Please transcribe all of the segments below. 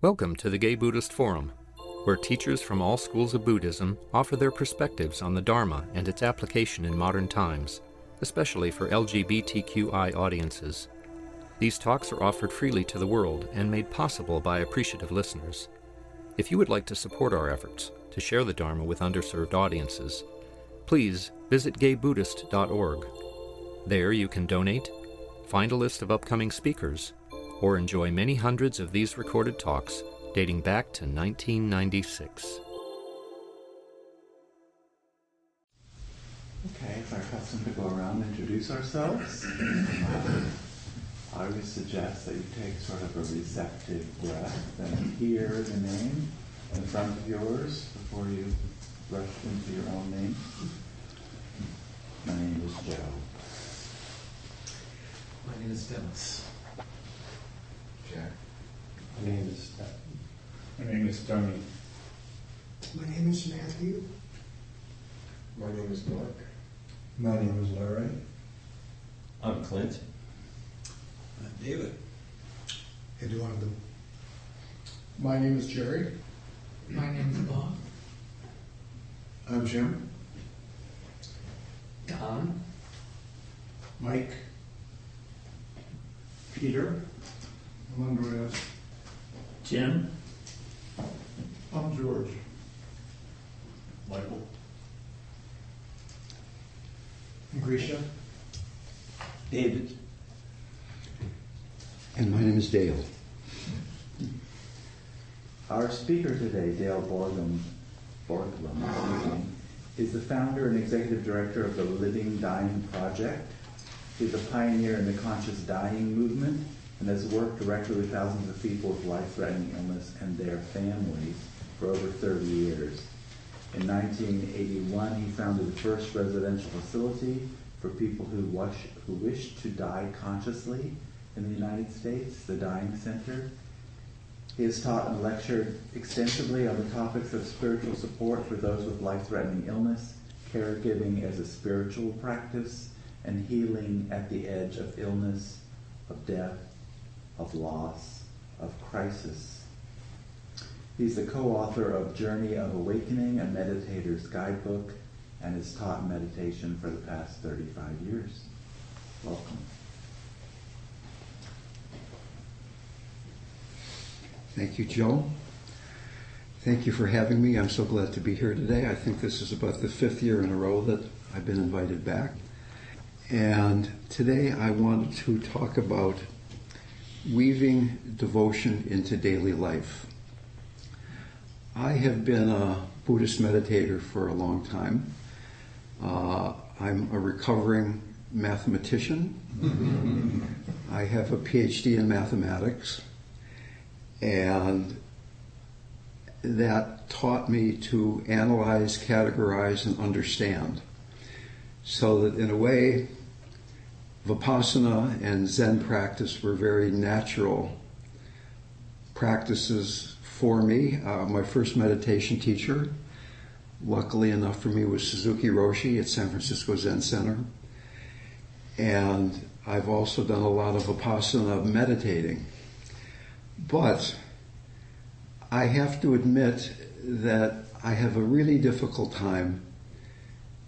Welcome to the Gay Buddhist Forum, where teachers from all schools of Buddhism offer their perspectives on the Dharma and its application in modern times, especially for LGBTQI audiences. These talks are offered freely to the world and made possible by appreciative listeners. If you would like to support our efforts to share the Dharma with underserved audiences, please visit gaybuddhist.org. There you can donate, find a list of upcoming speakers, or enjoy many hundreds of these recorded talks dating back to 1996. Okay, it's our custom to go around and introduce ourselves. I would suggest that you take sort of a receptive breath and hear the name in front of yours before you rush into your own name. My name is Joe. My name is Dennis. Jack. My name is Steph. My name is Tony. My name is Matthew. My name is Mark. My name is Larry. I'm Clint. I'm David. Eduardo. My name is Jerry. My name is Bob. I'm Jim. Don. Mike. Peter. I'm Andreas. Jim. I'm George. Michael. I'm Grisha. David. And my name is Dale. Our speaker today, Dale Borglum, is the founder and executive director of the Living Dying Project. He's a pioneer in the conscious dying movement and has worked directly with thousands of people with life-threatening illness and their families for over 30 years. In 1981, he founded the first residential facility for people who wish to die consciously in the United States, the Dying Center. He has taught and lectured extensively on the topics of spiritual support for those with life-threatening illness, caregiving as a spiritual practice, and healing at the edge of illness, of death, of loss, of crisis. He's the co-author of Journey of Awakening, a Meditator's Guidebook, and has taught meditation for the past 35 years. Welcome. Thank you, Joe. Thank you for having me. I'm so glad to be here today. I think this is about the 5th year in a row that I've been invited back. And today I wanted to talk about weaving devotion into daily life. I have been a Buddhist meditator for a long time. I'm a recovering mathematician. I have a PhD in mathematics, and that taught me to analyze, categorize, and understand. So that in a way, Vipassana and Zen practice were very natural practices for me. My first meditation teacher, luckily enough for me, was Suzuki Roshi at San Francisco Zen Center. And I've also done a lot of Vipassana meditating. But I have to admit that I have a really difficult time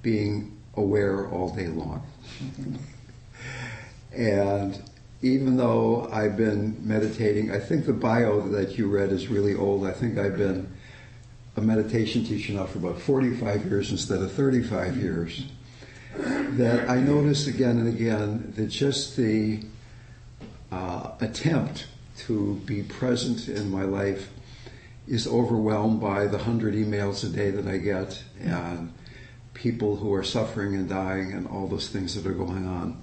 being aware all day long. And even though I've been meditating, I think the bio that you read is really old. I think I've been a meditation teacher now for about 45 years instead of 35 years. That I notice again and again that just the attempt to be present in my life is overwhelmed by the 100 emails a day that I get and people who are suffering and dying and all those things that are going on.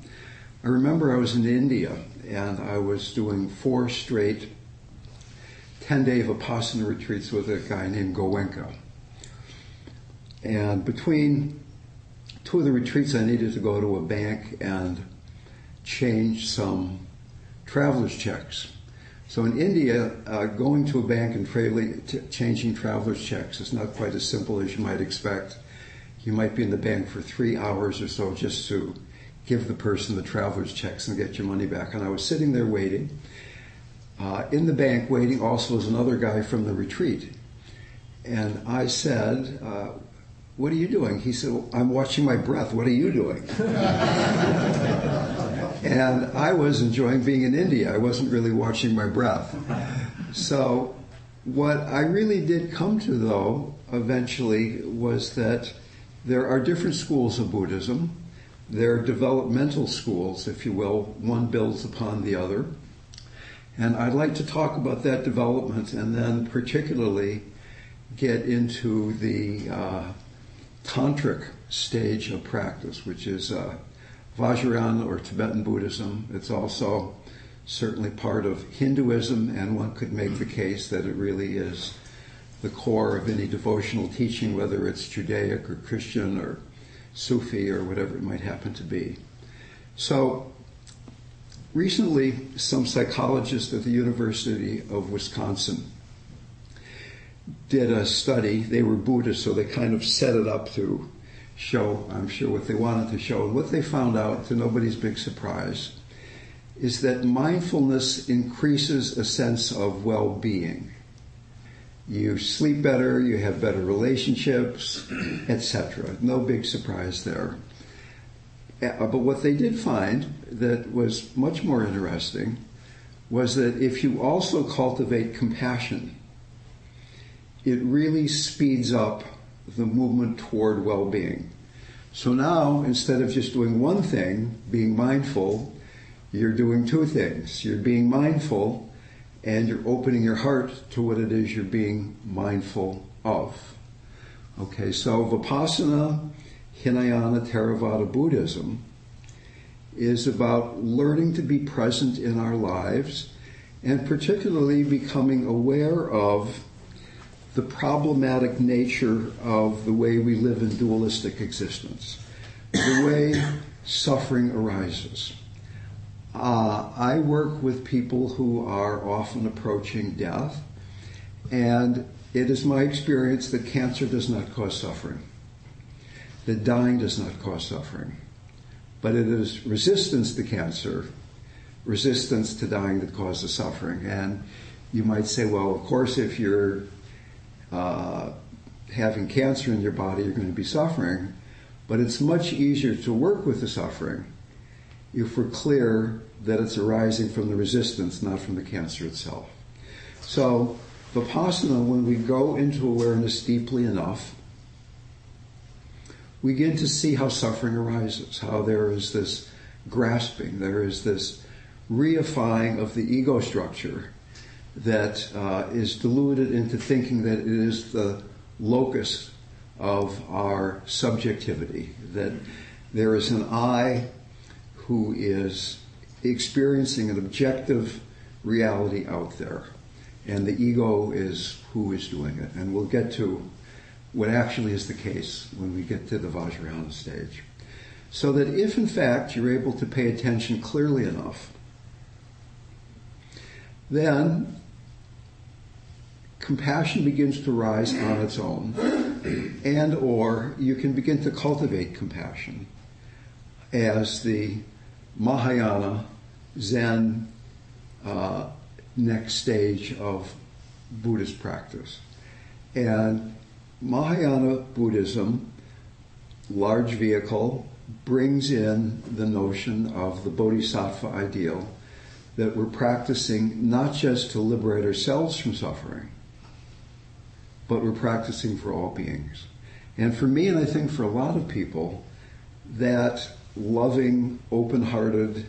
I remember I was in India and I was doing 4 straight 10-day Vipassana retreats with a guy named Goenka. And between 2 of the retreats I needed to go to a bank and change some traveler's checks. So in India, going to a bank and changing traveler's checks is not quite as simple as you might expect. You might be in the bank for 3 hours or so just to give the person the traveler's checks and get your money back. And I was sitting there waiting, In the bank waiting also was another guy from the retreat. And I said, what are you doing? He said, well, I'm watching my breath. What are you doing? And I was enjoying being in India. I wasn't really watching my breath. So what I really did come to, though, eventually, was that there are different schools of Buddhism. There are developmental schools, if you will. One builds upon the other. And I'd like to talk about that development and then particularly get into the tantric stage of practice, which is Vajrayana or Tibetan Buddhism. It's also certainly part of Hinduism, and one could make the case that it really is the core of any devotional teaching, whether it's Judaic or Christian or Sufi or whatever it might happen to be. So recently, some psychologists at the University of Wisconsin did a study. They were Buddhists, so they kind of set it up to show, I'm sure, what they wanted to show. And what they found out, to nobody's big surprise, is that mindfulness increases a sense of well-being. You sleep better, you have better relationships, etc. No big surprise there. But what they did find that was much more interesting was that if you also cultivate compassion, it really speeds up the movement toward well-being. So now, instead of just doing one thing, being mindful, you're doing two things. You're being mindful, and you're opening your heart to what it is you're being mindful of. Okay, so Vipassana, Hinayana, Theravada Buddhism is about learning to be present in our lives and particularly becoming aware of the problematic nature of the way we live in dualistic existence, the way suffering arises. I work with people who are often approaching death, and it is my experience that cancer does not cause suffering, that dying does not cause suffering, but it is resistance to cancer, resistance to dying that causes suffering. And you might say, well, of course, if you're having cancer in your body, you're going to be suffering, but it's much easier to work with the suffering if we're clear that it's arising from the resistance, not from the cancer itself. So Vipassana, when we go into awareness deeply enough, we begin to see how suffering arises, how there is this grasping, there is this reifying of the ego structure that is diluted into thinking that it is the locus of our subjectivity, that there is an I who is experiencing an objective reality out there, and the ego is who is doing it. And we'll get to what actually is the case when we get to the Vajrayana stage. So that if, in fact, you're able to pay attention clearly enough, then compassion begins to rise on its own, and or you can begin to cultivate compassion as the Mahayana Zen next stage of Buddhist practice. And Mahayana Buddhism, large vehicle, brings in the notion of the bodhisattva ideal, that we're practicing not just to liberate ourselves from suffering, but we're practicing for all beings. And for me, and I think for a lot of people, that loving, open-hearted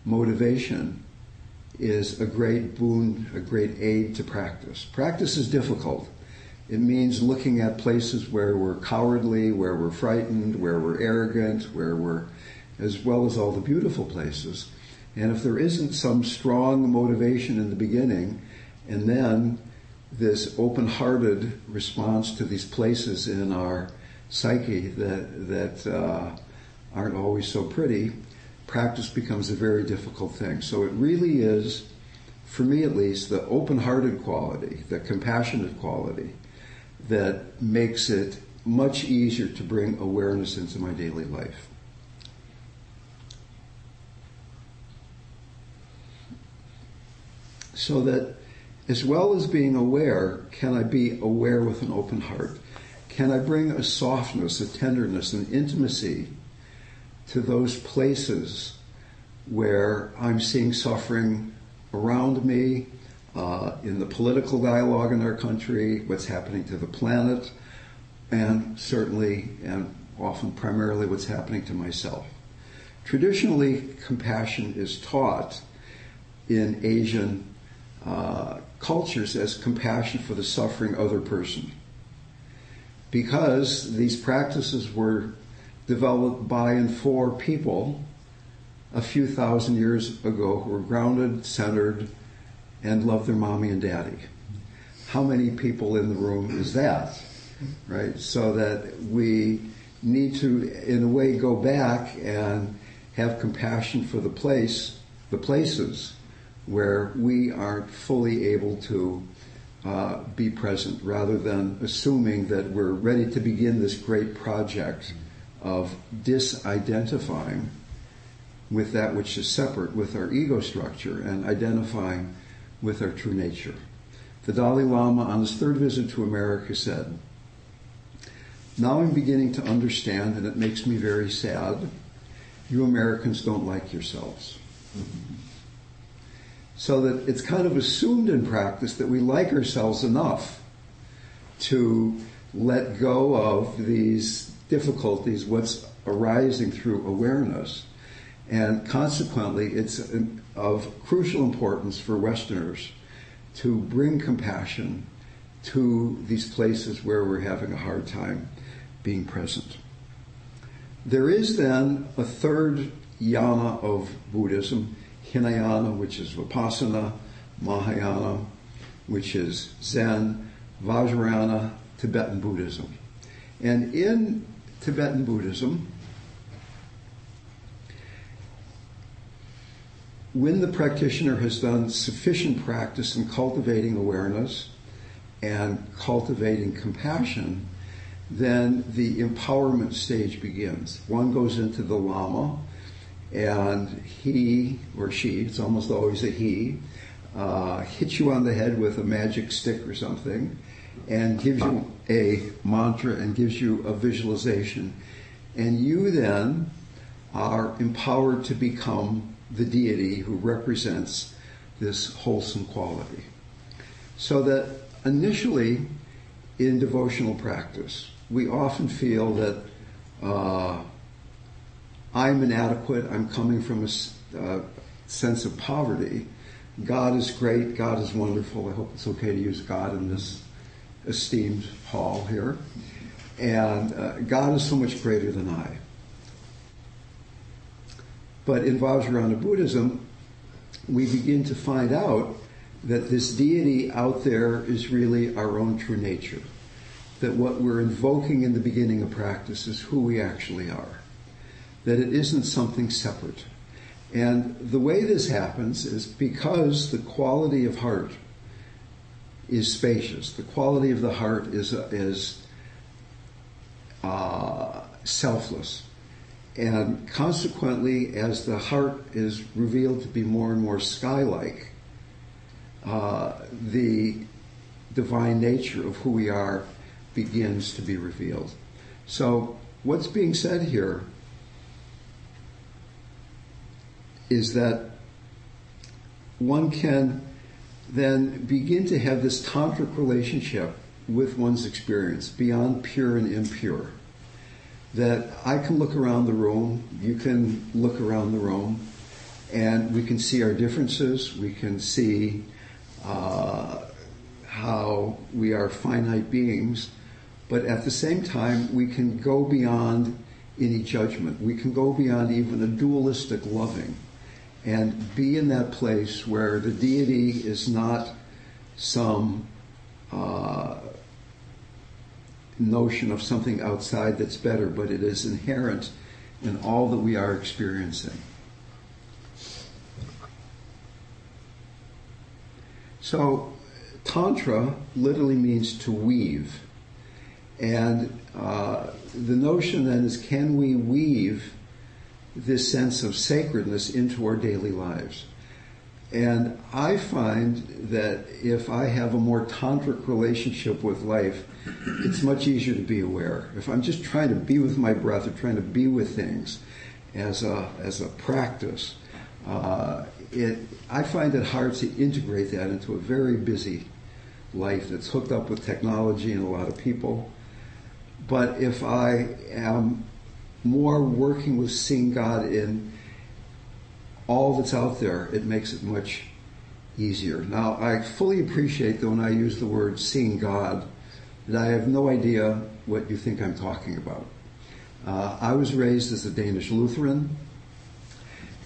motivation is a great boon, a great aid to practice. Practice is difficult. It means looking at places where we're cowardly, where we're frightened, where we're arrogant, where we're, as well as all the beautiful places. And if there isn't some strong motivation in the beginning, and then this open-hearted response to these places in our psyche that aren't always so pretty, practice becomes a very difficult thing. So it really is, for me at least, the open-hearted quality, the compassionate quality, that makes it much easier to bring awareness into my daily life. So that as well as being aware, can I be aware with an open heart? Can I bring a softness, a tenderness, an intimacy to those places where I'm seeing suffering around me, in the political dialogue in our country, what's happening to the planet, and certainly and often primarily what's happening to myself. Traditionally, compassion is taught in Asian cultures as compassion for the suffering other person, because these practices were developed by and for people a few thousand years ago who were grounded, centered, and loved their mommy and daddy. How many people in the room is that? Right? So that we need to, in a way, go back and have compassion for the places where we aren't fully able to be present, rather than assuming that we're ready to begin this great project of disidentifying with that which is separate, with our ego structure, and identifying with our true nature. The Dalai Lama, on his third visit to America, said, "Now I'm beginning to understand, and it makes me very sad, you Americans don't like yourselves." So that it's kind of assumed in practice that we like ourselves enough to let go of these difficulties, what's arising through awareness. And consequently, it's of crucial importance for Westerners to bring compassion to these places where we're having a hard time being present. There is then a third yana of Buddhism, Hinayana, which is Vipassana, Mahayana, which is Zen, Vajrayana, Tibetan Buddhism. And in Tibetan Buddhism, when the practitioner has done sufficient practice in cultivating awareness and cultivating compassion, then the empowerment stage begins. One goes into the Lama, and he or she, it's almost always a he, hits you on the head with a magic stick or something and gives you a mantra and gives you a visualization. And you then are empowered to become the deity who represents this wholesome quality. So that initially in devotional practice, we often feel that I'm inadequate, I'm coming from a sense of poverty. God is great, God is wonderful. I hope it's okay to use God in this esteemed hall here. And God is so much greater than I. But in Vajrayana Buddhism, we begin to find out that this deity out there is really our own true nature. That what we're invoking in the beginning of practice is who we actually are. That it isn't something separate. And the way this happens is because the quality of heart is spacious. The quality of the heart is selfless. And consequently, as the heart is revealed to be more and more sky-like, the divine nature of who we are begins to be revealed. So what's being said here is that one can then begin to have this tantric relationship with one's experience beyond pure and impure. That I can look around the room, you can look around the room, and we can see our differences, we can see how we are finite beings, but at the same time we can go beyond any judgment. We can go beyond even a dualistic loving and be in that place where the deity is not some notion of something outside that's better, but it is inherent in all that we are experiencing. So, Tantra literally means to weave. And the notion then is, can we weave this sense of sacredness into our daily lives? And I find that if I have a more tantric relationship with life, it's much easier to be aware. If I'm just trying to be with my breath or trying to be with things as a practice, I find it hard to integrate that into a very busy life that's hooked up with technology and a lot of people. But if I am more working with seeing God in all that's out there, it makes it much easier. Now, I fully appreciate that when I use the word seeing God, that I have no idea what you think I'm talking about. I was raised as a Danish Lutheran,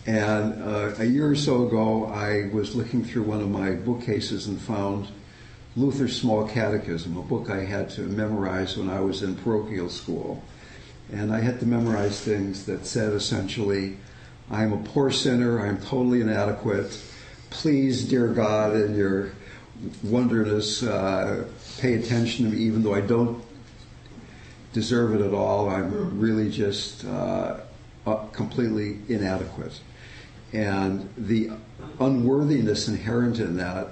and a year or so ago, I was looking through one of my bookcases and found Luther's Small Catechism, a book I had to memorize when I was in parochial school. And I had to memorize things that said essentially, I'm a poor sinner, I'm totally inadequate. Please, dear God, in your wonderness, pay attention to me, even though I don't deserve it at all. I'm really just completely inadequate. And the unworthiness inherent in that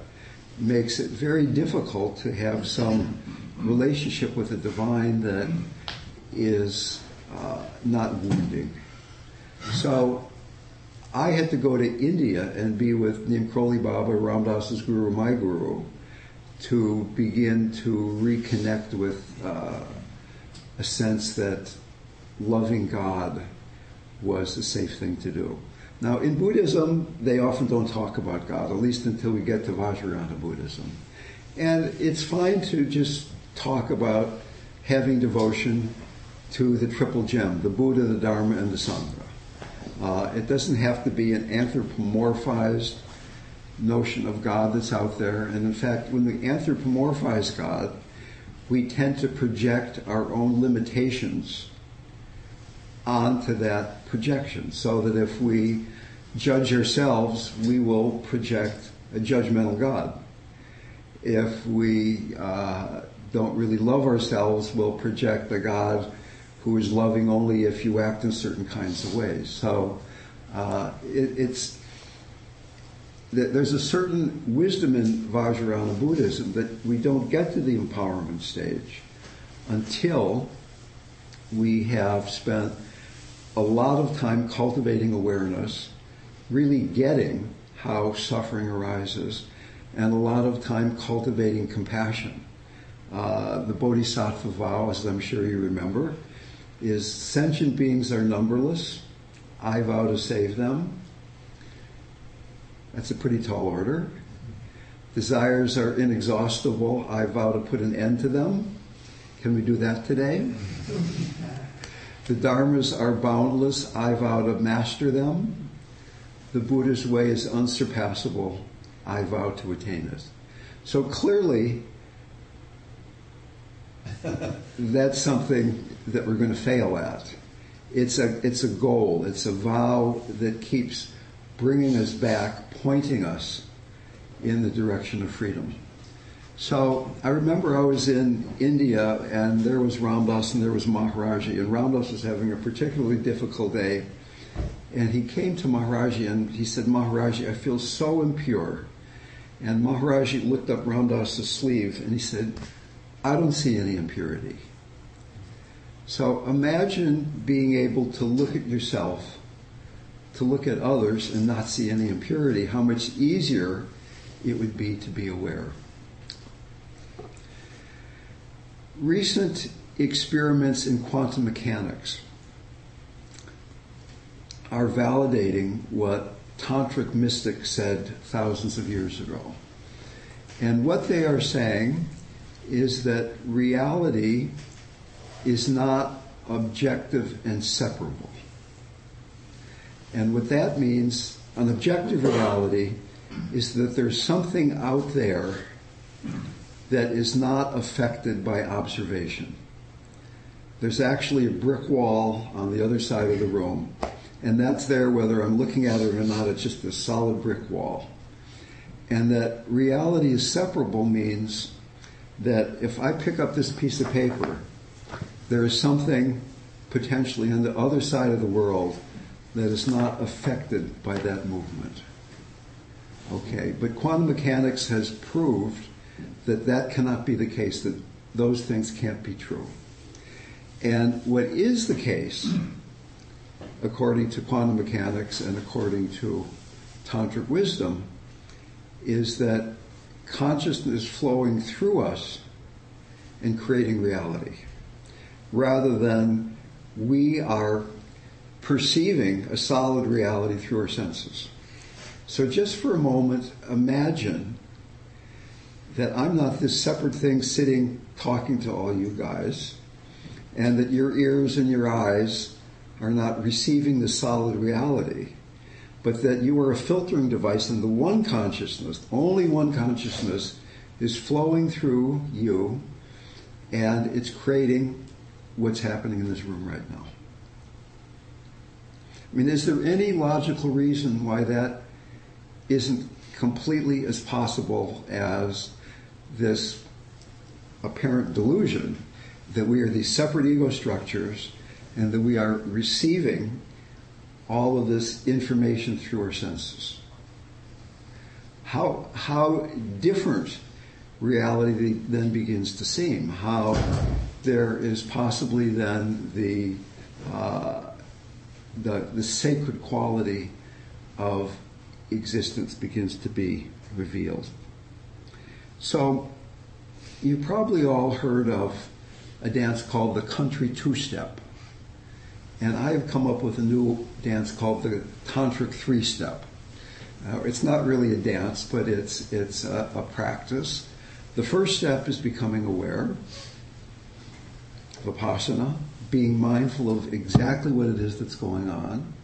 makes it very difficult to have some relationship with the divine that is not wounding. So I had to go to India and be with Nimkroli Baba, Ram Dass's guru, my guru, to begin to reconnect with a sense that loving God was the safe thing to do. Now, in Buddhism, they often don't talk about God, at least until we get to Vajrayana Buddhism. And it's fine to just talk about having devotion to the triple gem, the Buddha, the Dharma, and the Sangha. It doesn't have to be an anthropomorphized notion of God that's out there. And in fact, when we anthropomorphize God, we tend to project our own limitations onto that projection, so that if we judge ourselves, we will project a judgmental God. If we don't really love ourselves, we'll project a God who is loving only if you act in certain kinds of ways. So there's a certain wisdom in Vajrayana Buddhism that we don't get to the empowerment stage until we have spent a lot of time cultivating awareness, really getting how suffering arises, and a lot of time cultivating compassion. The Bodhisattva vow, as I'm sure you remember, is sentient beings are numberless. I vow to save them. That's a pretty tall order. Desires are inexhaustible. I vow to put an end to them. Can we do that today? The dharmas are boundless. I vow to master them. The Buddha's way is unsurpassable. I vow to attain it. So clearly, that's something that we're going to fail at. It's a goal. It's a vow that keeps bringing us back, pointing us in the direction of freedom. So I remember I was in India, and there was Ram Dass and there was Maharaji, and Ram Dass was having a particularly difficult day, and he came to Maharaji and he said, Maharaji, I feel so impure. And Maharaji looked up Ram Dass's sleeve and he said, I don't see any impurity. So imagine being able to look at yourself, to look at others and not see any impurity, how much easier it would be to be aware. Recent experiments in quantum mechanics are validating what tantric mystics said thousands of years ago. And what they are saying is that reality is not objective and separable. And what that means, an objective reality, is that there's something out there that is not affected by observation. There's actually a brick wall on the other side of the room, and that's there whether I'm looking at it or not. It's just a solid brick wall. And that reality is separable means that if I pick up this piece of paper, there is something potentially on the other side of the world that is not affected by that movement. Okay, but quantum mechanics has proved that that cannot be the case, that those things can't be true. And what is the case, according to quantum mechanics and according to tantric wisdom, is that consciousness is flowing through us and creating reality, rather than we are perceiving a solid reality through our senses. So just for a moment, imagine that I'm not this separate thing sitting talking to all you guys, and that your ears and your eyes are not receiving the solid reality, but that you are a filtering device, and the one consciousness, only one consciousness, is flowing through you, and it's creating what's happening in this room right now. I mean, is there any logical reason why that isn't completely as possible as this apparent delusion that we are these separate ego structures and that we are receiving all of this information through our senses? How different reality then begins to seem. How there is possibly then the sacred quality of existence begins to be revealed. So you probably all heard of a dance called the country two-step. And I have come up with a new dance called the tantric three-step. It's not really a dance, but it's a practice. The first step is becoming aware, vipassana, being mindful of exactly what it is that's going on.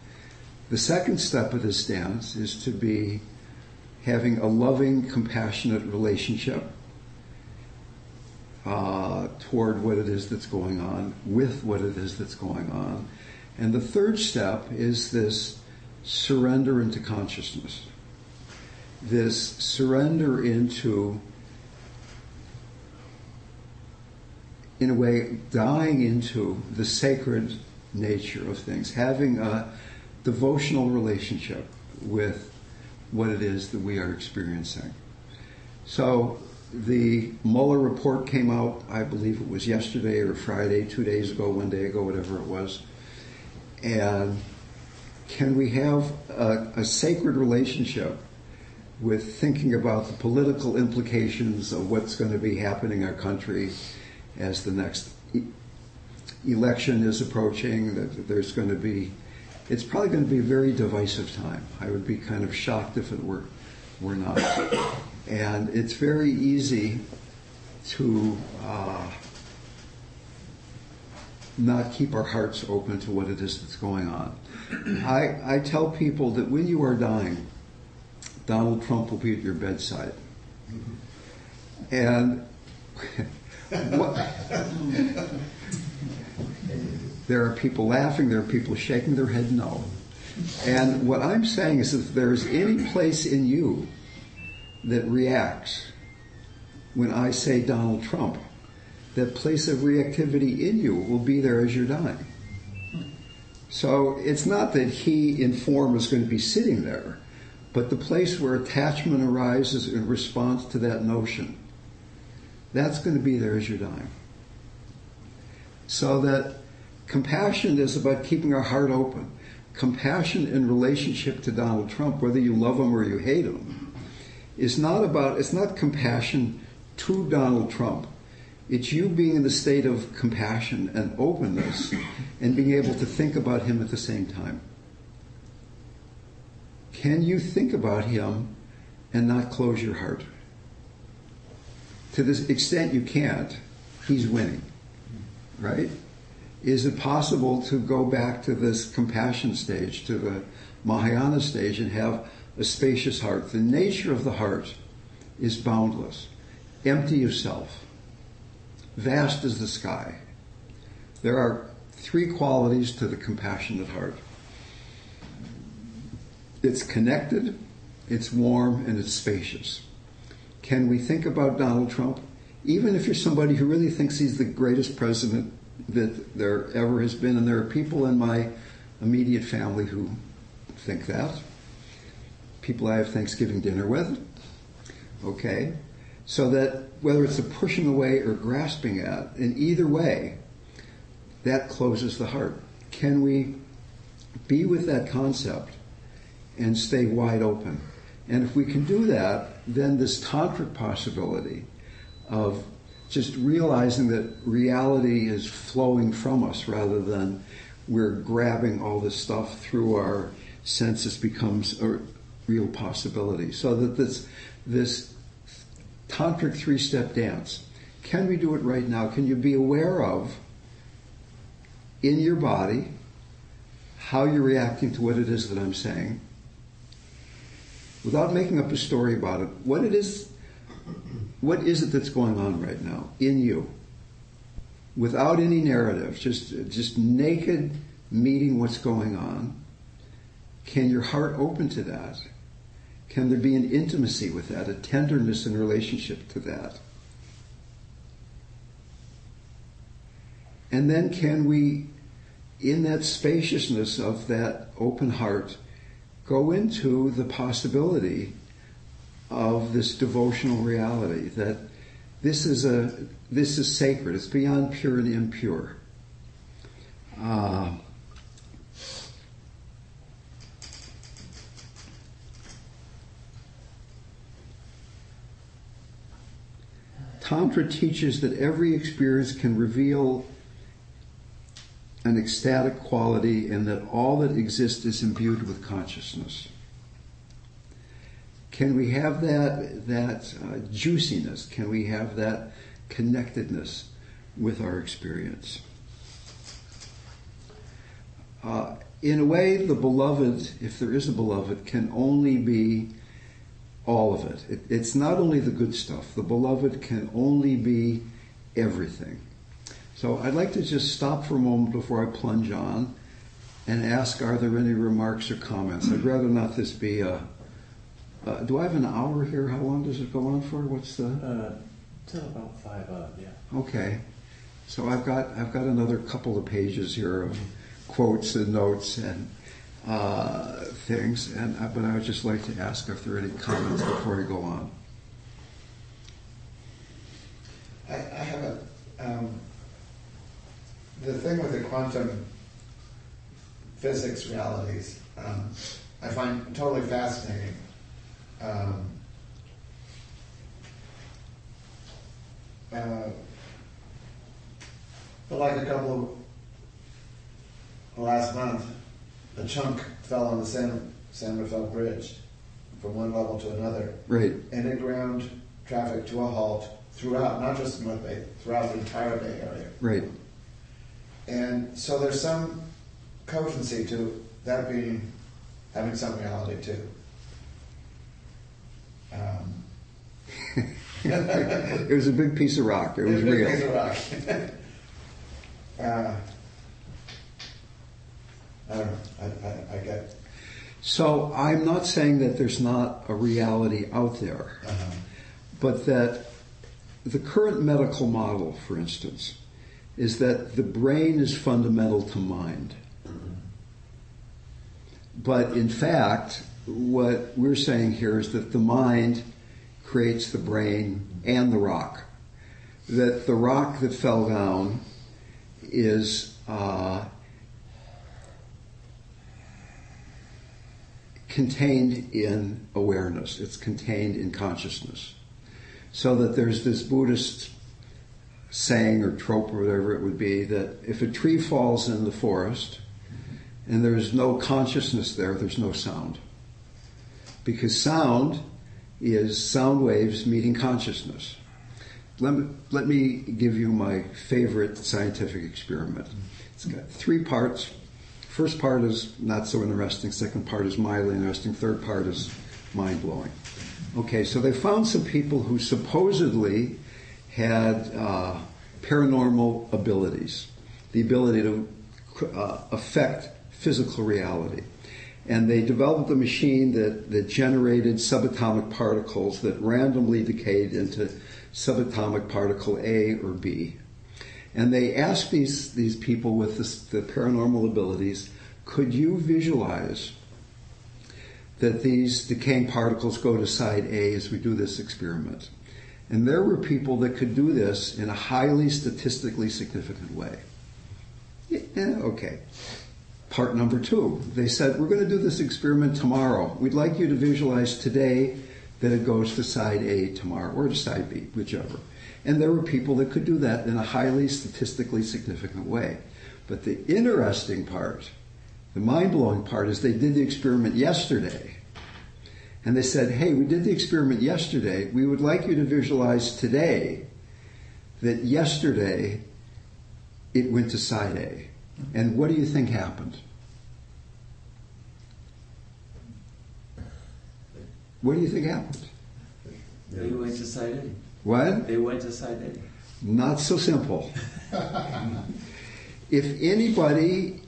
The second step of this dance is to be having a loving, compassionate relationship toward what it is that's going on, with what it is that's going on. And the third step is this surrender into consciousness. This surrender into, in a way, dying into the sacred nature of things, having a devotional relationship with what it is that we are experiencing. So the Mueller report came out, I believe it was yesterday or Friday, 2 days ago, 1 day ago, whatever it was. And can we have a sacred relationship with thinking about the political implications of what's going to be happening in our country as the next election is approaching? That there's going to be, it's probably going to be a very divisive time. I would be kind of shocked if it were not. And it's very easy to not keep our hearts open to what it is that's going on. I tell people that when you are dying, Donald Trump will be at your bedside. And there are people laughing, there are people shaking their head no. And what I'm saying is if there's any place in you that reacts when I say Donald Trump, that place of reactivity in you will be there as you're dying. So it's not that he in form is going to be sitting there, but the place where attachment arises in response to that notion, that's going to be there as you're dying. So that compassion is about keeping our heart open. Compassion in relationship to Donald Trump, whether you love him or you hate him, it's not compassion to Donald Trump. It's you being in the state of compassion and openness and being able to think about him at the same time. Can you think about him and not close your heart? To this extent you can't, he's winning, right? Is it possible to go back to this compassion stage, to the Mahayana stage, and have a spacious heart? The nature of the heart is boundless, empty of self, vast as the sky. There are three qualities to the compassionate heart. It's connected, it's warm, and it's spacious. Can we think about Donald Trump? Even if you're somebody who really thinks he's the greatest president that there ever has been, and there are people in my immediate family who think that, people I have Thanksgiving dinner with. Okay? So that whether it's a pushing away or grasping at, in either way, that closes the heart. Can we be with that concept and stay wide open? And if we can do that, then this tantric possibility of just realizing that reality is flowing from us rather than we're grabbing all this stuff through our senses becomes a real possibility. So that this tantric three-step dance, can we do it right now? Can you be aware of, in your body, how you're reacting to what it is that I'm saying, without making up a story about it, what is it that's going on right now in you? Without any narrative, just naked meeting what's going on. Can your heart open to that? Can there be an intimacy with that, a tenderness in relationship to that? And then can we, in that spaciousness of that open heart, go into the possibility of this devotional reality, that this is sacred, it's beyond pure and impure. Tantra teaches that every experience can reveal an ecstatic quality and that all that exists is imbued with consciousness. Can we have that juiciness? Can we have that connectedness with our experience? In a way, the beloved, if there is a beloved, can only be all of it. It's not only the good stuff. The beloved can only be everything. So I'd like to just stop for a moment before I plunge on and ask, are there any remarks or comments? I'd rather not this be a... do I have an hour here? How long does it go on for? What's the... Till about 5 yeah. Okay. So I've got another couple of pages here of quotes and notes and things, but I would just like to ask if there are any comments before I go on. I have a... the thing with the quantum physics realities, I find totally fascinating. But like a couple of last month, a chunk fell on the San Rafael Bridge from one level to another. Right. And it ground traffic to a halt throughout, not just North Bay, throughout the entire Bay Area. Right. And so there's some cogency to that being, having some reality too. It was a big piece of rock. It was real. A big piece of rock. I don't know. I get. So I'm not saying that there's not a reality out there, but that the current medical model, for instance, is that the brain is fundamental to mind. But in fact, what we're saying here is that the mind creates the brain and the rock. That the rock that fell down is contained in awareness. It's contained in consciousness. So that there's this Buddhist saying or trope or whatever it would be, that if a tree falls in the forest and there's no consciousness there, there's no sound. Because sound is sound waves meeting consciousness. Let me give you my favorite scientific experiment. It's got 3 parts. First part is not so interesting. Second part is mildly interesting. Third part is mind-blowing. Okay, so they found some people who supposedly had paranormal abilities, the ability to affect physical reality. And they developed a machine that generated subatomic particles that randomly decayed into subatomic particle A or B. And they asked these people with the paranormal abilities, could you visualize that these decaying particles go to side A as we do this experiment. And there were people that could do this in a highly statistically significant way. Yeah, okay. Part number 2, they said, we're going to do this experiment tomorrow. We'd like you to visualize today that it goes to side A tomorrow, or to side B, whichever. And there were people that could do that in a highly statistically significant way. But the interesting part, the mind-blowing part, is they did the experiment yesterday. And they said, hey, we did the experiment yesterday. We would like you to visualize today that yesterday it went to side A. And what do you think happened? What do you think happened? They went to side A. What? They went to side A. Not so simple. If anybody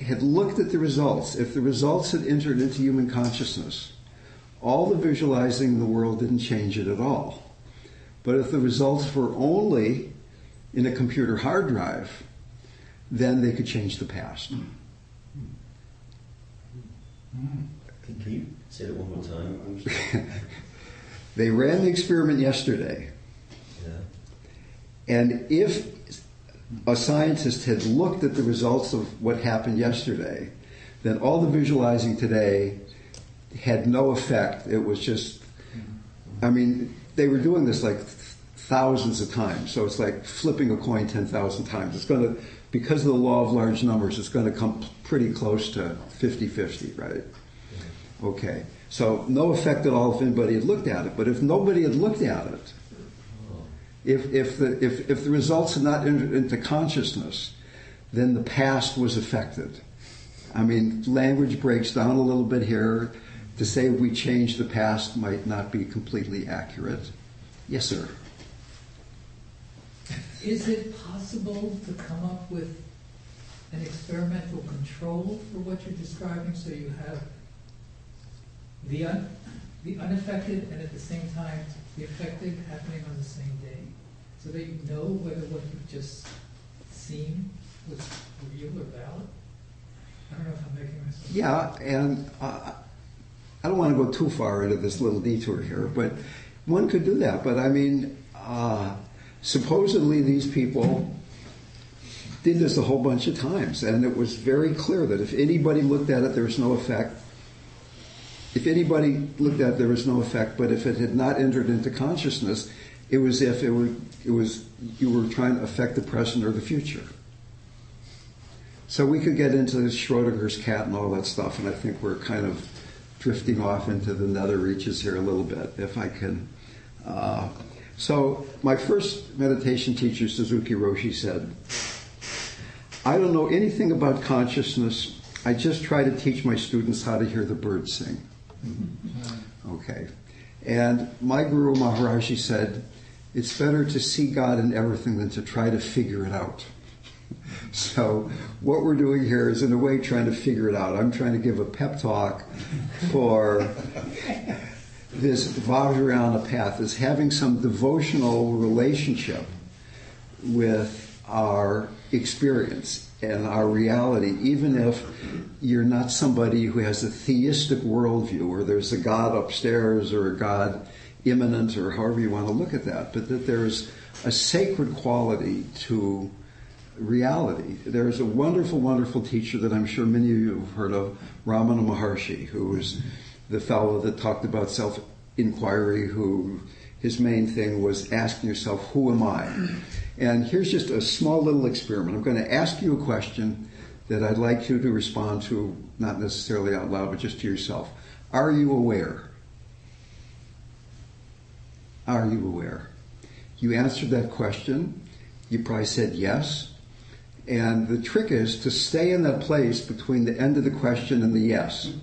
had looked at the results, if the results had entered into human consciousness, all the visualizing in the world didn't change it at all. But if the results were only in a computer hard drive, then they could change the past. Can you say it one more time? They ran the experiment yesterday. Yeah. And if a scientist had looked at the results of what happened yesterday, then all the visualizing today had no effect. It was just, I mean, they were doing this like thousands of times. So it's like flipping a coin 10,000 times. It's going to, because of the law of large numbers, it's going to come pretty close to 50-50, right? Okay. So no effect at all if anybody had looked at it. But if nobody had looked at it, if the results had not entered into consciousness, then the past was affected. I mean, language breaks down a little bit here. To say we changed the past might not be completely accurate. Yes, sir. Is it possible to come up with an experimental control for what you're describing, so you have the unaffected and at the same time the affected happening on the same day, so that you know whether what you've just seen was real or valid? I don't know if I'm making myself. Yeah, and I don't want to go too far into this little detour here, but one could do that. But I mean, supposedly these people did this a whole bunch of times, and it was very clear that if anybody looked at it, there was no effect. If anybody looked at it, there was no effect, but if it had not entered into consciousness, it was if it was you were trying to affect the present or the future. So we could get into Schrodinger's cat and all that stuff, and I think we're kind of drifting off into the nether reaches here a little bit, if I can. So my first meditation teacher, Suzuki Roshi, said, I don't know anything about consciousness. I just try to teach my students how to hear the birds sing. Okay. And my Guru Maharaji said, it's better to see God in everything than to try to figure it out. So what we're doing here is in a way trying to figure it out. I'm trying to give a pep talk for this Vajrayana path, is having some devotional relationship with our experience and our reality, even if you're not somebody who has a theistic worldview, or there's a God upstairs or a God immanent, or however you want to look at that, but that there's a sacred quality to reality. There's a wonderful, wonderful teacher that I'm sure many of you have heard of, Ramana Maharshi, who was the fellow that talked about self-inquiry, who his main thing was asking yourself, who am I? And here's just a small little experiment. I'm going to ask you a question that I'd like you to respond to, not necessarily out loud, but just to yourself. Are you aware? Are you aware? You answered that question. You probably said yes. And the trick is to stay in that place between the end of the question and the yes.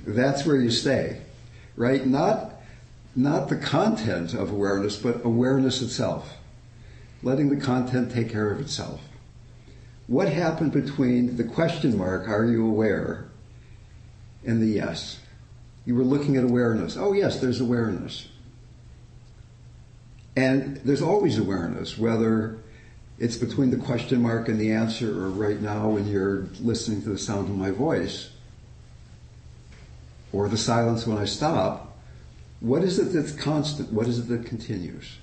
That's where you stay, right? Not the content of awareness, but awareness itself. Letting the content take care of itself. What happened between the question mark, are you aware, and the yes? You were looking at awareness. Oh yes, there's awareness. And there's always awareness, whether it's between the question mark and the answer, or right now when you're listening to the sound of my voice. or the silence when I stop, what is it that's constant? What is it that continues?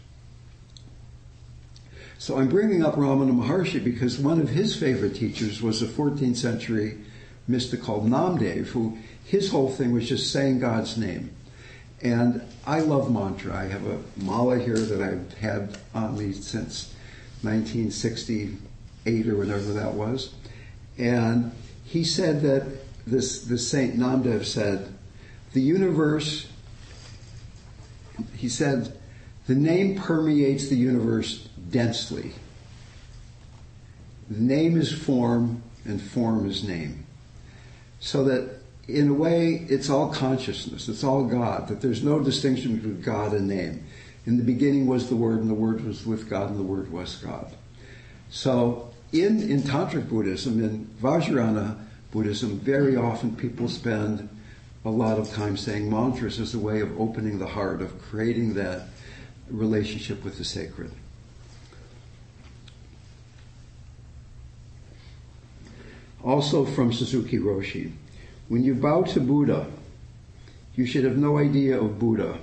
So I'm bringing up Ramana Maharshi because one of his favorite teachers was a 14th century mystic called Namdev, who his whole thing was just saying God's name. And I love mantra. I have a mala here that I've had on me since 1968 or whatever that was. And he said that this Saint Namdev said, the universe, he said, the name permeates the universe densely. The name is form and form is name. So that in a way, it's all consciousness, it's all God, that there's no distinction between God and name. In the beginning was the Word, and the Word was with God, and the Word was God. So in Tantric Buddhism, in Vajrayana Buddhism, very often people spend a lot of time saying mantras as a way of opening the heart, of creating that relationship with the sacred. Also from Suzuki Roshi, when you bow to Buddha, you should have no idea of Buddha.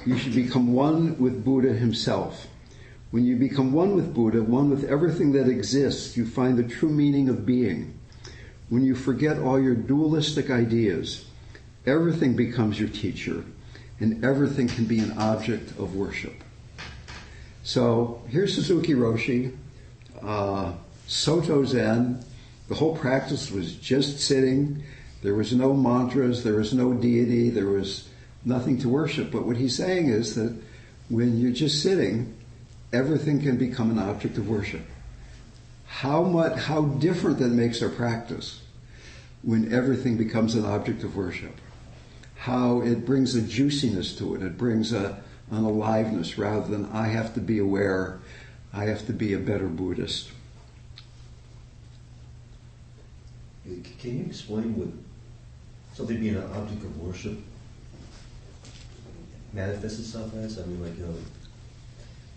You should become one with Buddha himself. When you become one with Buddha, one with everything that exists, you find the true meaning of being. When you forget all your dualistic ideas, everything becomes your teacher, and everything can be an object of worship. So here's Suzuki Roshi, Soto Zen. The whole practice was just sitting. There was no mantras, there was no deity, there was nothing to worship. But what he's saying is that when you're just sitting, everything can become an object of worship. How different that makes our practice when everything becomes an object of worship. How it brings a juiciness to it. It brings an aliveness rather than I have to be aware, I have to be a better Buddhist. Can you explain what something being an object of worship manifests itself as? I mean, like,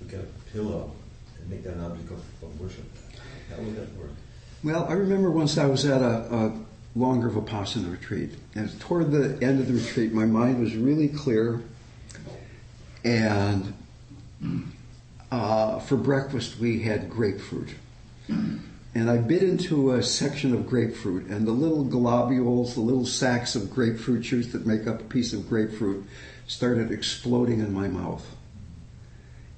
look at a pillow and make that an object of worship. How would that work? Well, I remember once I was at a longer Vipassana retreat, and toward the end of the retreat, my mind was really clear, and for breakfast we had grapefruit. And I bit into a section of grapefruit, and the little globules, the little sacks of grapefruit juice that make up a piece of grapefruit started exploding in my mouth.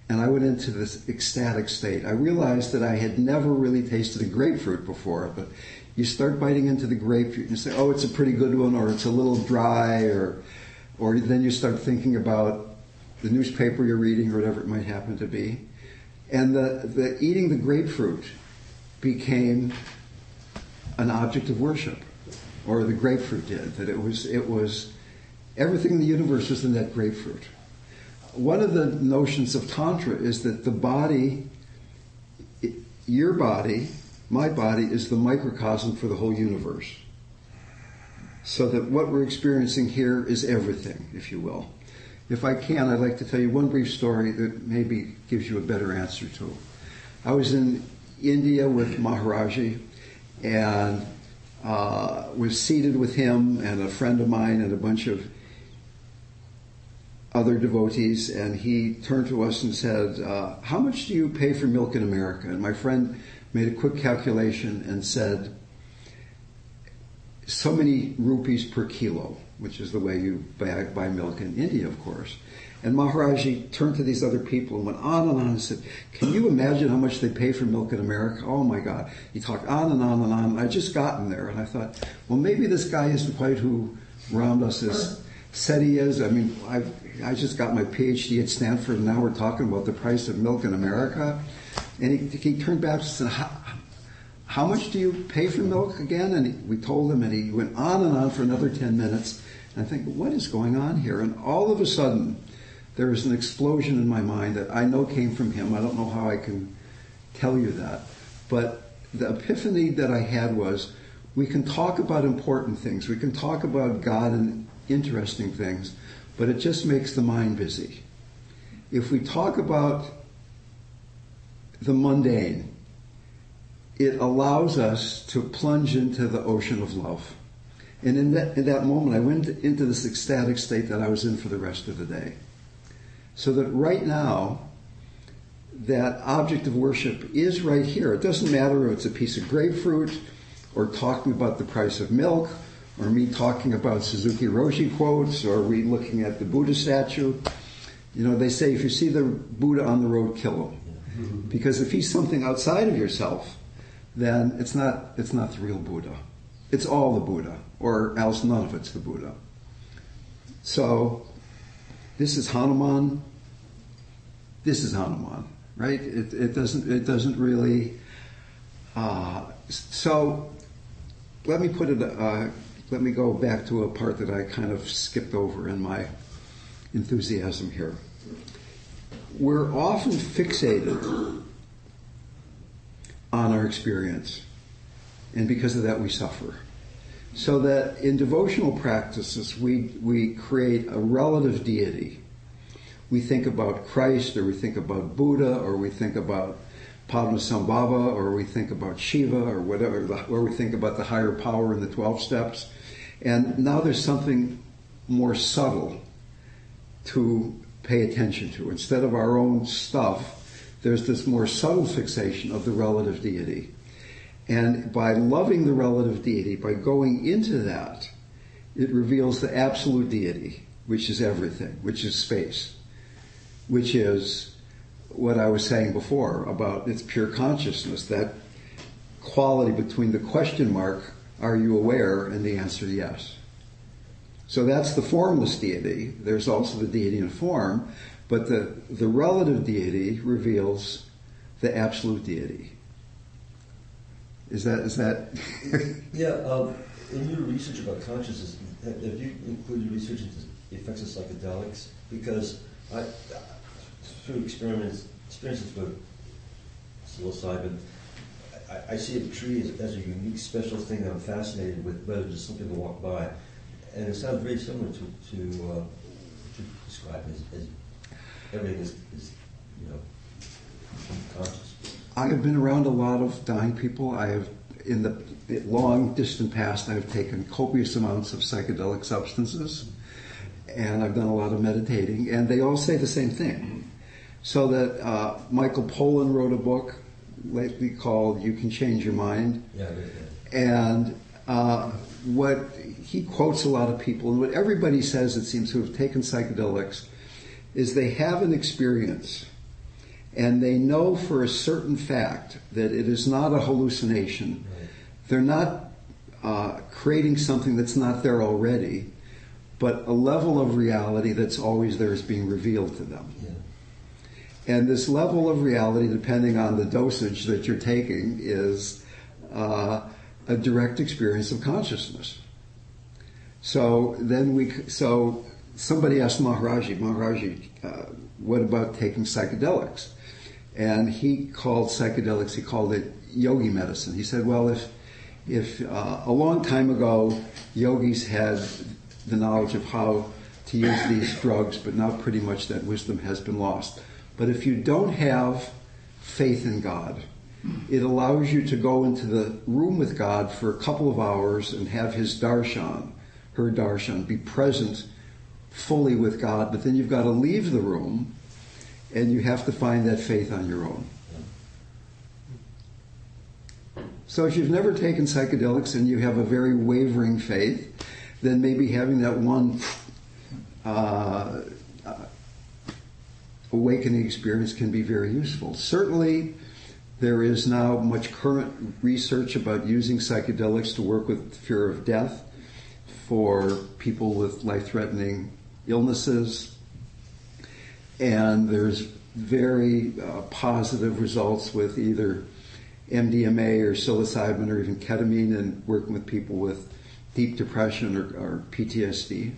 And I went into this ecstatic state. I realized that I had never really tasted a grapefruit before, but you start biting into the grapefruit and you say, oh, it's a pretty good one, or it's a little dry, or then you start thinking about the newspaper you're reading or whatever it might happen to be. And the eating the grapefruit became an object of worship, or the grapefruit did. That it was everything in the universe was in that grapefruit. One of the notions of Tantra is that the body, your body, my body, is the microcosm for the whole universe. So that what we're experiencing here is everything, if you will. If I can, I'd like to tell you one brief story that maybe gives you a better answer to. I was in India with Maharaji and was seated with him and a friend of mine and a bunch of other devotees, and he turned to us and said, how much do you pay for milk in America? And my friend made a quick calculation and said, so many rupees per kilo, which is the way you buy milk in India, of course. And Maharaji turned to these other people and went on and said, can you imagine how much they pay for milk in America? Oh my God. He talked on and on and on. And I just gotten there, and I thought, well, maybe this guy isn't quite who Ramdas has said he is. I mean, I just got my PhD at Stanford, and now we're talking about the price of milk in America. And he turned back and said, how much do you pay for milk again? And we told him, and he went on and on for another 10 minutes. And I think, what is going on here? And all of a sudden, there was an explosion in my mind that I know came from him. I don't know how I can tell you that. But the epiphany that I had was, we can talk about important things. We can talk about God and interesting things, but it just makes the mind busy. If we talk about the mundane, it allows us to plunge into the ocean of love. And in that moment, I went into this ecstatic state that I was in for the rest of the day. So that right now, that object of worship is right here. It doesn't matter if it's a piece of grapefruit, or talking about the price of milk, or me talking about Suzuki Roshi quotes, or we looking at the Buddha statue. You know, they say if you see the Buddha on the road, kill him. Because if he's something outside of yourself, then it's not the real Buddha. It's all the Buddha, or else none of it's the Buddha. So, this is Hanuman. This is Hanuman, right? It doesn't really. So, let me put it. Let me go back to a part that I kind of skipped over in my enthusiasm here. We're often fixated on our experience, and because of that we suffer. So that in devotional practices we create a relative deity. We think about Christ, or we think about Buddha, or we think about Padmasambhava, or we think about Shiva, or whatever, or we think about the higher power in the 12 steps. And now there's something more subtle to pay attention to. Instead of our own stuff, there's this more subtle fixation of the relative deity. And by loving the relative deity, by going into that, it reveals the absolute deity, which is everything, which is space, which is what I was saying before about its pure consciousness, that quality between the question mark, are you aware, and the answer yes. So that's the formless deity. There's also the deity in form, but the relative deity reveals the absolute deity. Is that? Yeah. In your research about consciousness, have you included research into the effects of psychedelics? Because through experiences with psilocybin, I see a tree as a unique, special thing that I'm fascinated with, rather than just something to walk by. And it sounds very similar to describe as everything is conscious. I have been around a lot of dying people. I have, in the long distant past, I have taken copious amounts of psychedelic substances, and I've done a lot of meditating, and they all say the same thing. So that Michael Pollan wrote a book lately called "You Can Change Your Mind," and what he quotes a lot of people, and what everybody says, it seems, who have taken psychedelics, is they have an experience, and they know for a certain fact that it is not a hallucination. Right. They're not creating something that's not there already, but a level of reality that's always there is being revealed to them. Yeah. And this level of reality, depending on the dosage that you're taking, is a direct experience of consciousness. So somebody asked Maharaji, what about taking psychedelics? And he called psychedelics, he called it yogi medicine. He said, well, if a long time ago yogis had the knowledge of how to use these drugs, but now pretty much that wisdom has been lost. But if you don't have faith in God, it allows you to go into the room with God for a couple of hours and have his darshan, her darshan, be present fully with God, but then you've got to leave the room and you have to find that faith on your own. So if you've never taken psychedelics and you have a very wavering faith, then maybe having that one awakening experience can be very useful. Certainly, there is now much current research about using psychedelics to work with fear of death for people with life-threatening illnesses. And there's very positive results with either MDMA or psilocybin or even ketamine and working with people with deep depression or PTSD.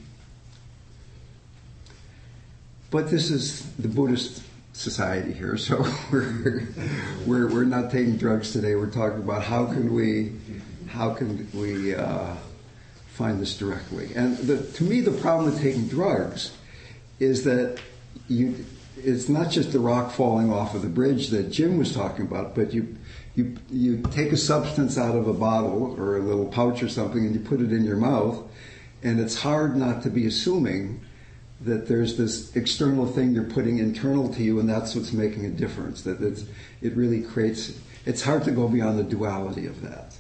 But this is the Buddhist society here, so we're not taking drugs today. We're talking about how can we find this directly. And to me, the problem with taking drugs is that it's not just the rock falling off of the bridge that Jim was talking about, but you you take a substance out of a bottle or a little pouch or something and you put it in your mouth, and it's hard not to be assuming that there's this external thing you're putting internal to you, and that's what's making a difference. It really creates, it's hard to go beyond the duality of that.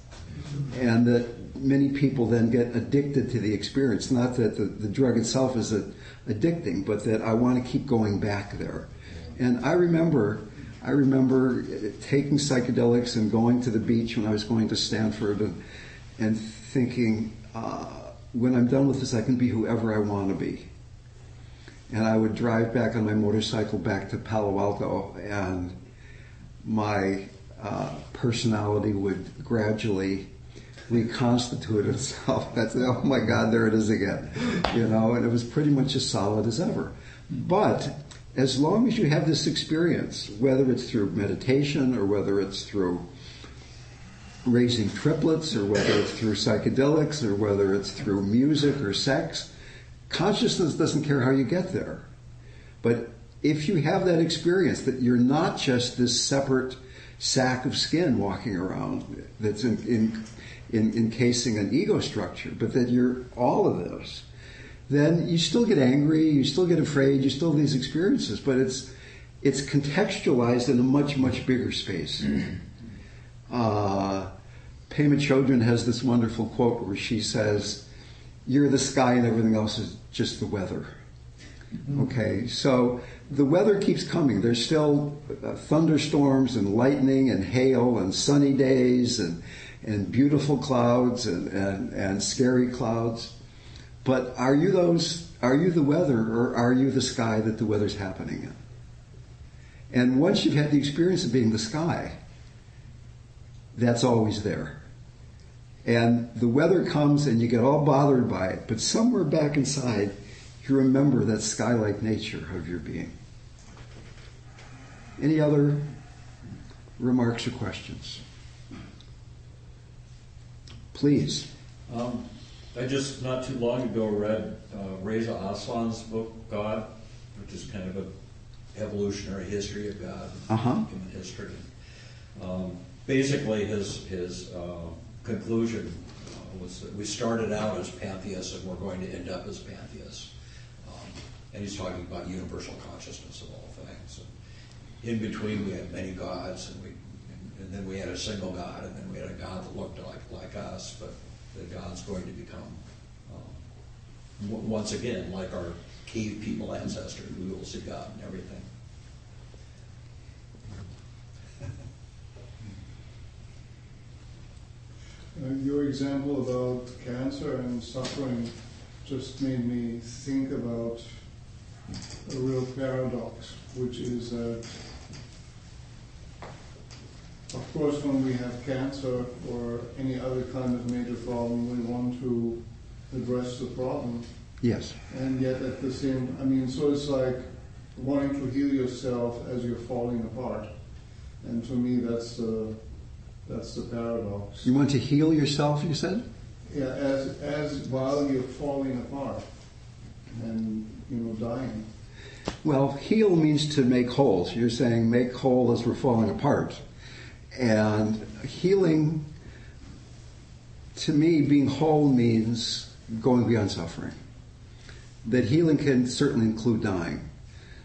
And that many people then get addicted to the experience. Not that the drug itself is addicting, but that I want to keep going back there. And I remember taking psychedelics and going to the beach when I was going to Stanford and thinking, when I'm done with this, I can be whoever I want to be. And I would drive back on my motorcycle back to Palo Alto, and my personality would gradually reconstitute itself. That's, oh my God, there it is again. And it was pretty much as solid as ever. But as long as you have this experience, whether it's through meditation or whether it's through raising triplets or whether it's through psychedelics or whether it's through music or sex, consciousness doesn't care how you get there. But if you have that experience that you're not just this separate sack of skin walking around that's encasing an ego structure, but that you're all of this, then you still get angry, you still get afraid, you still have these experiences, but it's contextualized in a much, much bigger space. Pema Chodron has this wonderful quote where she says, "You're the sky and everything else is just the weather." Okay, so the weather keeps coming. There's still thunderstorms and lightning and hail and sunny days and beautiful clouds and scary clouds. But are you the weather, or are you the sky that the weather's happening in? And once you've had the experience of being the sky, that's always there. And the weather comes and you get all bothered by it, but somewhere back inside, you remember that sky-like nature of your being. Any other remarks or questions? Please. I just, not too long ago, read Reza Aslan's book, God, which is kind of an evolutionary history of God, human history. Basically, his conclusion was that we started out as pantheists and we're going to end up as pantheists. And he's talking about universal consciousness of all things. And in between, we had many gods, and then we had a single God, and then we had a God that looked like us, but the God's going to become, once again, like our cave people ancestors. We will see God and everything. Your example about cancer and suffering just made me think about a real paradox, which is that, of course, when we have cancer or any other kind of major problem, we want to address the problem. Yes. And yet at the same, so it's like wanting to heal yourself as you're falling apart. And to me, that's the paradox. You want to heal yourself, you said? Yeah, as while you're falling apart and dying. Well, heal means to make whole. So you're saying make whole as we're falling apart. And healing, to me, being whole means going beyond suffering. That healing can certainly include dying.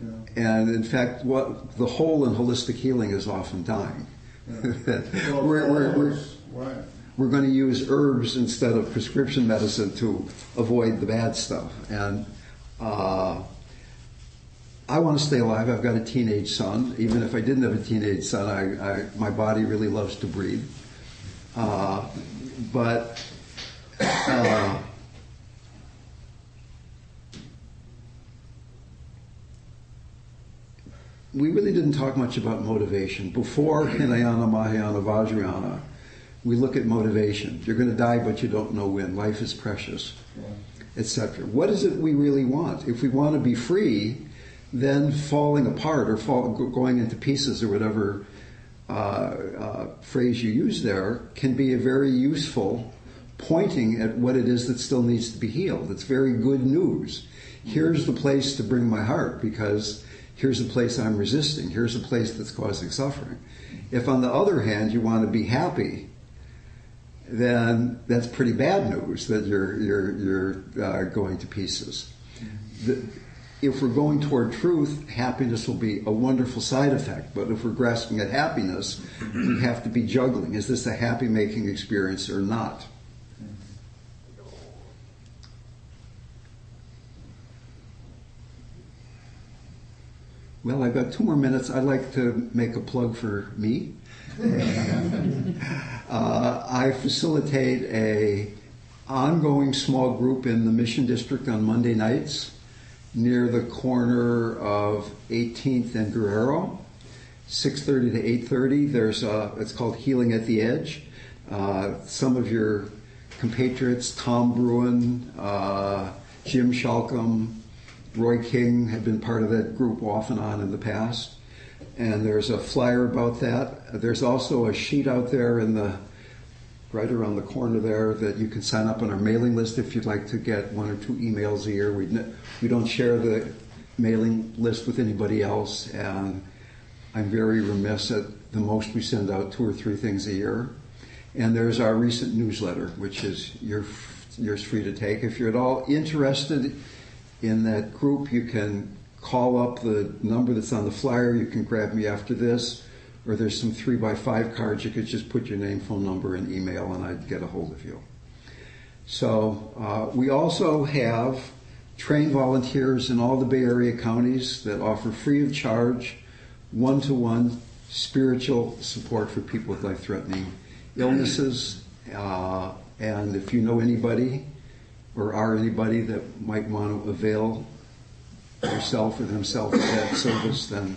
Yeah. And in fact, what the whole in holistic healing is often dying. Yeah. We're going to use herbs instead of prescription medicine to avoid the bad stuff. And I want to stay alive. I've got a teenage son. Even if I didn't have a teenage son, my body really loves to breathe. But we really didn't talk much about motivation. Before Hinayana, Mahayana, Vajrayana, we look at motivation. You're going to die, but you don't know when. Life is precious, etc. What is it we really want? If we want to be free, then falling apart or going into pieces or whatever phrase you use there can be a very useful pointing at what it is that still needs to be healed. It's very good news. Here's the place to bring my heart, because here's a place I'm resisting, here's a place that's causing suffering. If on the other hand you want to be happy, then that's pretty bad news that you're going to pieces. If we're going toward truth, happiness will be a wonderful side effect. But if we're grasping at happiness, we have to be juggling. Is this a happy-making experience or not? Well, I've got 2 more minutes. I'd like to make a plug for me. I facilitate a ongoing small group in the Mission District on Monday nights near the corner of 18th and Guerrero, 6:30 to 8:30. It's called Healing at the Edge. Some of your compatriots, Tom Bruin, Jim Shalcombe, Roy King, have been part of that group off and on in the past. And there's a flyer about that. There's also a sheet out there right around the corner there that you can sign up on our mailing list if you'd like to get 1 or 2 emails a year. We don't share the mailing list with anybody else, and I'm very remiss. At the most we send out 2 or 3 things a year. And there's our recent newsletter, which is yours free to take. If you're at all interested in that group, you can call up the number that's on the flyer. You can grab me after this. Or there's some 3x5 cards. You could just put your name, phone number, and email, and I'd get a hold of you. So we also have trained volunteers in all the Bay Area counties that offer free of charge, one-to-one spiritual support for people with life-threatening illnesses. And if you know anybody or are anybody that might want to avail yourself or themselves of that service, then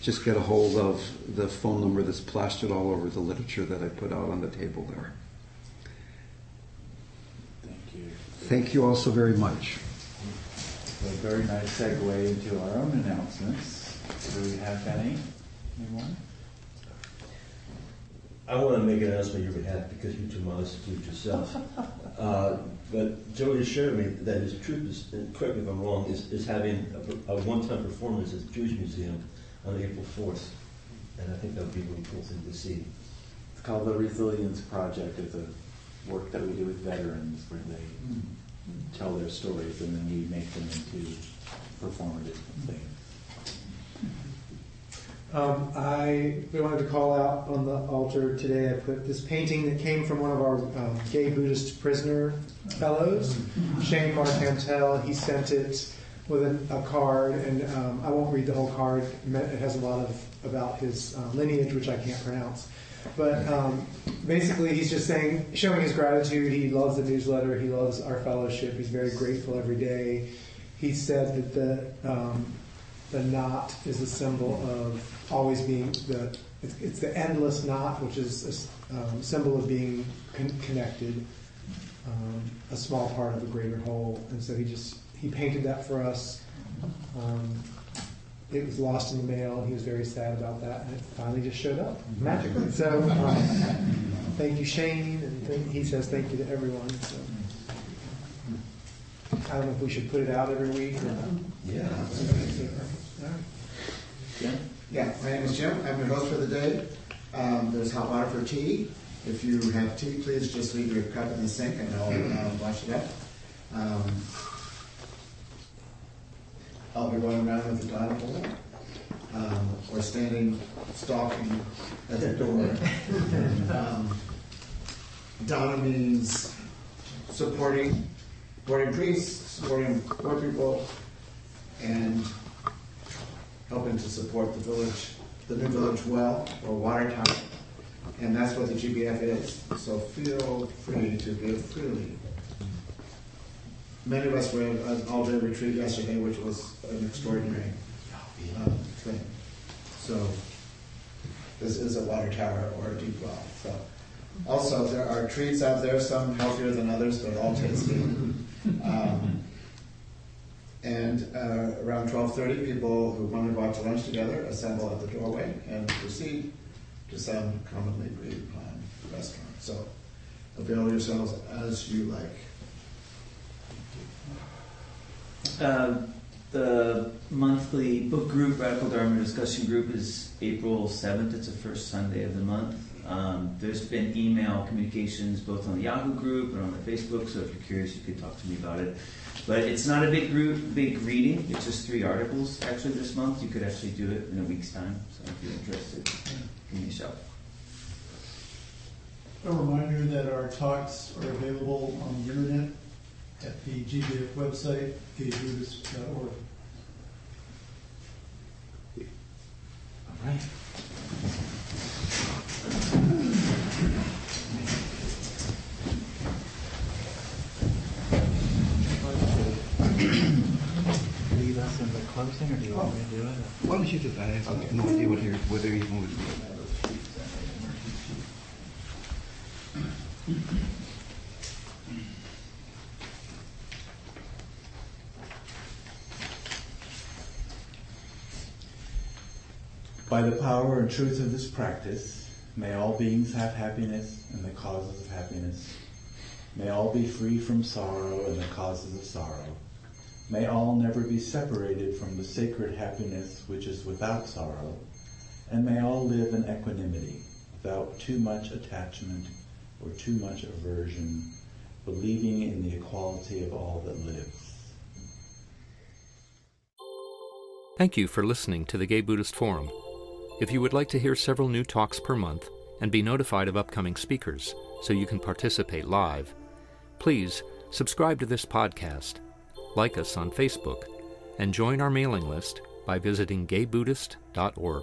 just get a hold of the phone number that's plastered all over the literature that I put out on the table there. Thank you. Thank you all so very much. A very nice segue into our own announcements. Do we have any? Anyone? I want to make an announcement on your behalf because you're too modest to do it yourself. But Joey assured me that his troupe is, and correct me if I'm wrong, is having a one-time performance at the Jewish Museum on April 4th. And I think that would be a really cool thing to see. It's called the Resilience Project. It's a work that we do with veterans where they tell their stories and then we make them into performative things. We wanted to call out on the altar today. I put this painting that came from one of our gay Buddhist prisoner fellows, Shane Marcantel. He sent it with a card, and I won't read the whole card. It has a lot about his lineage, which I can't pronounce. But basically, he's just showing his gratitude. He loves the newsletter. He loves our fellowship. He's very grateful every day. He said that the knot is a symbol of always being it's the endless knot, which is a symbol of being connected, a small part of a greater whole. And so he painted that for us. It was lost in the mail, and he was very sad about that, and it finally just showed up magically. So thank you, Shane, and he says thank you to everyone. So I don't know if we should put it out every week or not. Yeah. All right. Jim? Yeah, my name is Jim. I'm your host for the day. There's hot water for tea. If you have tea, please just leave your cup in the sink and I'll wash it up. I'll be going around with the Donna bowl. Or stalking at the door. Donna means supporting priests, supporting poor people, and helping to support the new village well or water tower. And that's what the GBF is. So feel free to give freely. Many of us were at an all-day retreat yesterday, which was an extraordinary thing. So this is a water tower or a deep well. So also there are treats out there, some healthier than others, but all tasty. And around 12:30, people who want to go out to lunch together assemble at the doorway and proceed to some commonly agreed-upon restaurant. So avail yourselves as you like. The monthly book group, Radical Dharma Discussion Group, is April 7th. It's the first Sunday of the month. There's been email communications both on the Yahoo group and on the Facebook, so if you're curious, you could talk to me about it. But it's not a big group, big reading. It's just 3 articles actually this month. You could actually do it in a week's time. So if you're interested, give me a shout. A reminder that our talks are available on the internet at the GBF website, guidebuddhist.org. All right. Lead us in the closing, or do you want me to do it? Why don't you do that? I have no idea whether you even would do it. By the power and truth of this practice, may all beings have happiness and the causes of happiness. May all be free from sorrow and the causes of sorrow. May all never be separated from the sacred happiness which is without sorrow. And may all live in equanimity, without too much attachment or too much aversion, believing in the equality of all that lives. Thank you for listening to the Gay Buddhist Forum. If you would like to hear several new talks per month and be notified of upcoming speakers so you can participate live, please subscribe to this podcast, like us on Facebook, and join our mailing list by visiting gaybuddhist.org.